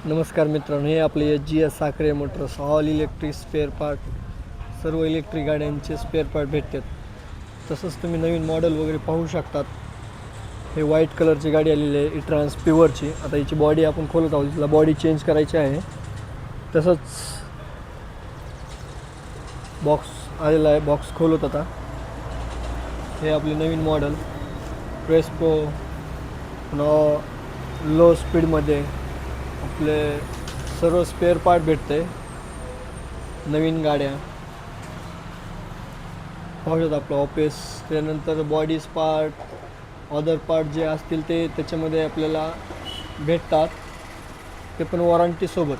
नमस्कार मित्रांनो, हे आपले HGS. Sakhare motors all electric spare part, सर्व इलेक्ट्रिक गाड्यांचे स्पेअर पार्ट भेटतात. तसंच तुम्ही नवीन मॉडेल वगैरे पाहू शकतात. हे व्हाईट कलरची गाडी आलेली आहे ई-ट्रान्स प्युअरची. आता हिची बॉडी आपण खोलत आहोत, तिला बॉडी चेंज करायची आहे. तसंच बॉक्स आलेला आहे, बॉक्स खोलत आता. हे आपले नवीन मॉडेल प्रेस्पो लो स्पीडमध्ये आपले सर्व स्पेअर पार्ट भेटते. नवीन गाड्या पाहू शकता. आपलं ऑफिस, त्यानंतर बॉडीज पार्ट, अदर पार्ट जे असतील ते त्याच्यामध्ये आपल्याला भेटतात, ते पण वॉरंटीसोबत.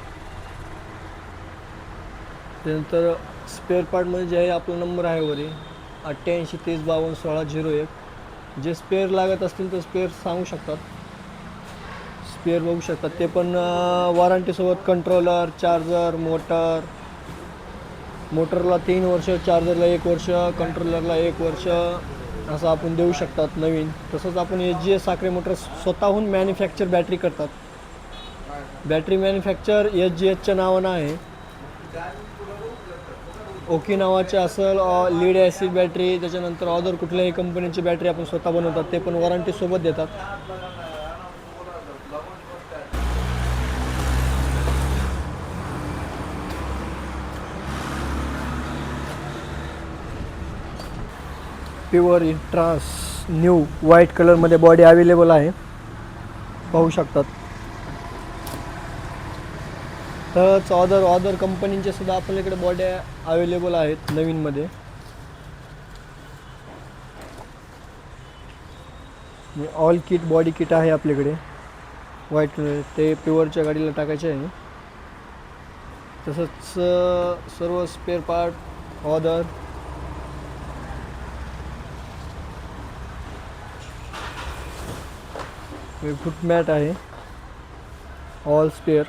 त्यानंतर स्पेअर पार्टमध्ये जे आहे आपला नंबर आहे वरी 88 30 52 16 01. जे स्पेअर लागत असतील तर स्पेअर सांगू शकतात, स्पेअर बघू शकतात. ते पण वॉरंटीसोबत. कंट्रोलर, चार्जर, मोटरला 3 वर्ष, चार्जरला 1 वर्ष, कंट्रोलरला 1 वर्ष असं आपण देऊ शकतात नवीन. तसंच आपण एच.जी.एस. साखरे मोटर्स स्वतःहून मॅन्युफॅक्चर बॅटरी करतात. बॅटरी मॅन्युफॅक्चर एच.जी.एसच्या नावानं आहे. ओकी नावाचे असेल लीड ॲसिड बॅटरी, त्याच्यानंतर अदर कुठल्याही कंपनीची बॅटरी आपण स्वतः बनवतात, ते पण वॉरंटीसोबत देतात. प्युअर ई-ट्रान्स न्यू व्हाईट कलरमध्ये बॉडी अवेलेबल आहे, पाहू शकतात. तरच अदर कंपनीचे सुद्धा आपल्याकडे बॉड्या अवेलेबल आहेत नवीनमध्ये. ऑल किट, बॉडी किट आहे आपल्याकडे व्हाईट कलर. ते प्युअरच्या गाडीला टाकायचे आहे. तसंच सर्व spare part other foot mat आहे, all spare.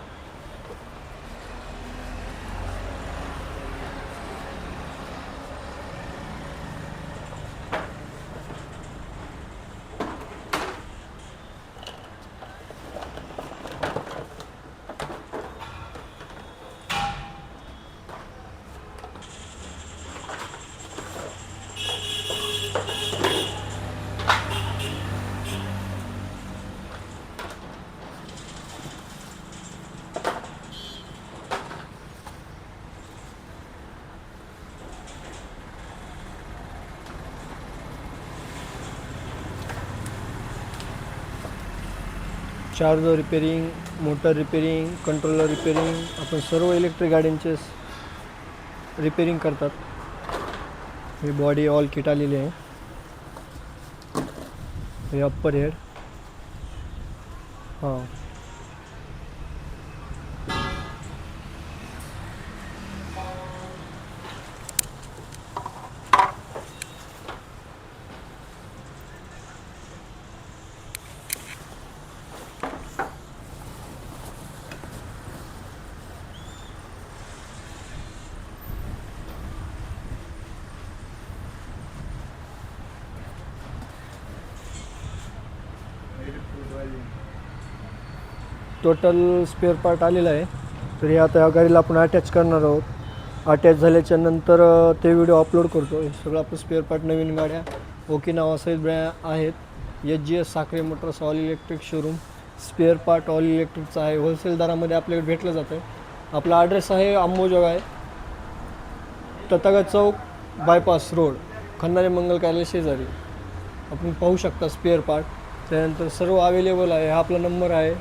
Charger repairing, motor repairing, controller repairing, आपण सर्व इलेक्ट्रिक गाड्यांचे रिपेरिंग करतात. ही बॉडी ऑल किट आलेली आहे. हे अप्पर हेड, हां टोटल स्पेअर पार्ट आलेला आहे. तर हे आता या गाडीला आपण अटॅच करणार आहोत. अटॅच झाल्याच्या नंतर ते व्हिडिओ अपलोड करतो. हे सगळं आपलं स्पेअर पार्ट नवीन गाड्या ओके नावासहित ब्रँड आहेत. HGS. Sakhare motors all electric showroom. Spare part all इलेक्ट्रिकचा आहे, होलसेल दरामध्ये आपल्याकडे भेटलं जातं. आपला ॲड्रेस आहे अंबोजोगाई, तथागत चौक, बायपास रोड, खंडारे मंगल कार्यालय शेजारी. आपण पाहू शकता स्पेअर पार्ट. त्यानंतर सर्व अवेलेबल आहे. हा आपला नंबर आहे.